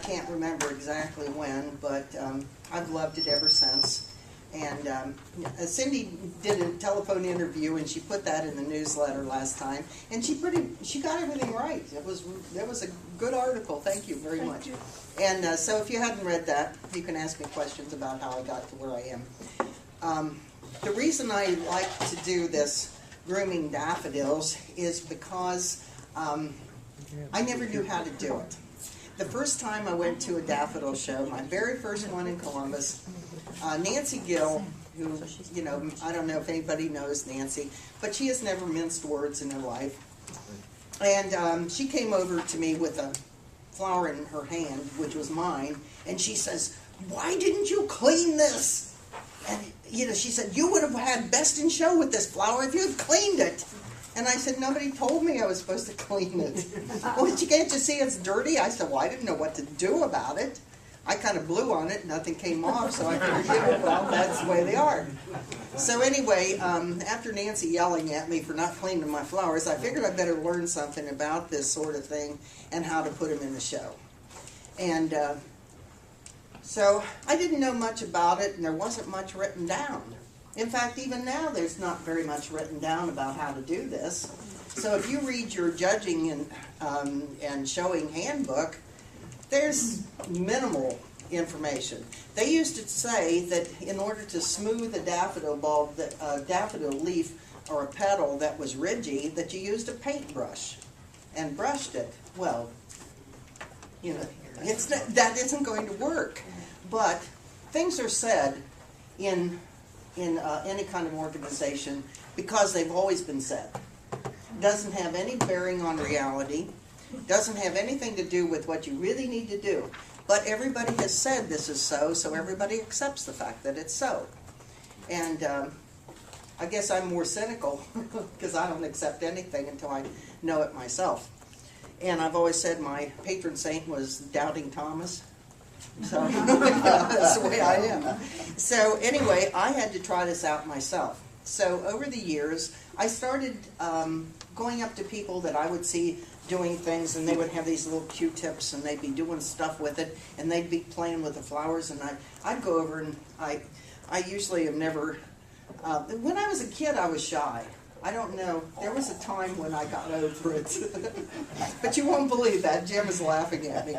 can't remember exactly when, but I've loved it ever since. And Cindy did a telephone interview, and she put that in the newsletter last time, and she got everything right. It was a good article. Thank you very much. You. And so if you hadn't read that, you can ask me questions about how I got to where I am. The reason I like to do this Grooming Daffodils is because I never knew how to do it. The first time I went to a daffodil show, my very first one in Columbus, Nancy Gill, who, you know, I don't know if anybody knows Nancy, but she has never minced words in her life. And she came over to me with a flower in her hand, which was mine, and she says, "Why didn't you clean this?" And, you know, she said, "You would have had best in show with this flower if you had cleaned it." And I said, "Nobody told me I was supposed to clean it." "Well, can't you see it's dirty?" I said, "Well, I didn't know what to do about it." I kind of blew on it, nothing came off, so I figured, well, that's the way they are. So anyway, after Nancy yelling at me for not cleaning my flowers, I figured I better learn something about this sort of thing and how to put them in the show. And so I didn't know much about it, and there wasn't much written down. In fact, even now, there's not very much written down about how to do this. So if you read your judging and showing handbook, there's minimal information. They used to say that in order to smooth a daffodil bulb, a daffodil leaf or a petal that was ridgy, that you used a paintbrush and brushed it. Well, you know, that isn't going to work. But things are said in any kind of organization because they've always been said. Doesn't have any bearing on reality. Doesn't have anything to do with what you really need to do. But everybody has said this is so, so everybody accepts the fact that it's so. And I guess I'm more cynical because I don't accept anything until I know it myself. And I've always said my patron saint was Doubting Thomas. So that's the way I am. So anyway, I had to try this out myself. So over the years, I started going up to people that I would see doing things, and they would have these little Q-tips, and they'd be doing stuff with it, and they'd be playing with the flowers, and I'd go over, and I usually have never, when I was a kid, I was shy. I don't know. There was a time when I got over it. But you won't believe that. Jim is laughing at me.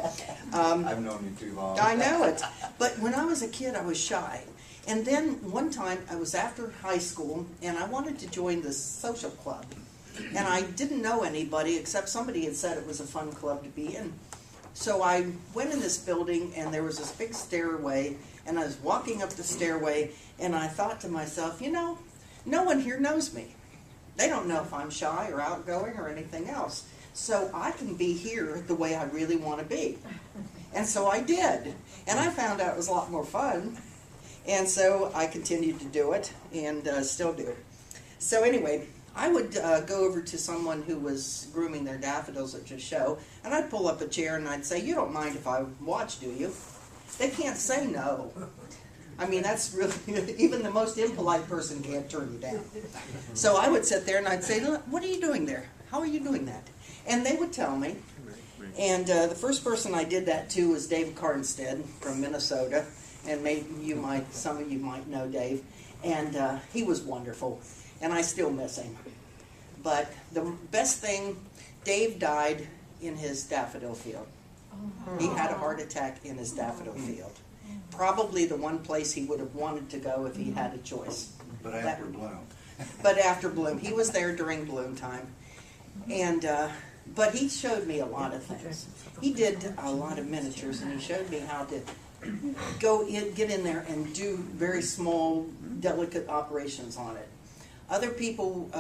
I've known you too long. I know it. But when I was a kid, I was shy. And then one time, I was after high school, and I wanted to join the social club. And I didn't know anybody except somebody had said it was a fun club to be in. So I went in this building, and there was this big stairway, and I was walking up the stairway, and I thought to myself, you know, no one here knows me. They don't know if I'm shy or outgoing or anything else. So I can be here the way I really want to be. And so I did. And I found out it was a lot more fun. And so I continued to do it, and still do. So anyway, I would go over to someone who was grooming their daffodils at a show, and I'd pull up a chair and I'd say, "You don't mind if I watch, do you?" They can't say no. I mean, that's really, even the most impolite person can't turn you down. So I would sit there and I'd say, "Look, what are you doing there? How are you doing that?" And they would tell me. And the first person I did that to was Dave Carnstead from Minnesota. And maybe some of you might know Dave. And he was wonderful. And I still miss him. But the best thing, Dave died in his daffodil field. He had a heart attack in his daffodil field. Probably the one place he would have wanted to go if he had a choice. But after bloom. But after bloom. He was there during bloom time. And but he showed me a lot of things. He did a lot of miniatures, and he showed me how to get in there and do very small, delicate operations on it. Other people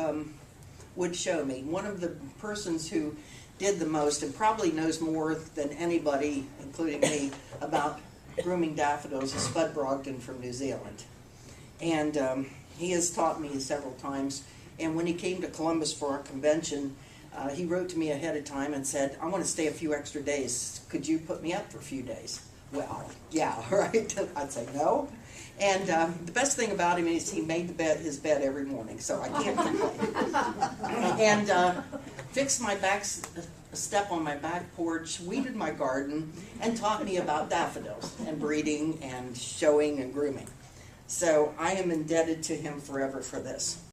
would show me. One of the persons who did the most and probably knows more than anybody, including me, about grooming daffodils is Spud Brogdon from New Zealand. And he has taught me several times. And when he came to Columbus for our convention, he wrote to me ahead of time and said, "I want to stay a few extra days. Could you put me up for a few days?" Well, yeah, right? I'd say no. And the best thing about him is he made his bed every morning, so I can't complain. And fixed my step on my back porch, weeded my garden, and taught me about daffodils and breeding and showing and grooming. So I am indebted to him forever for this.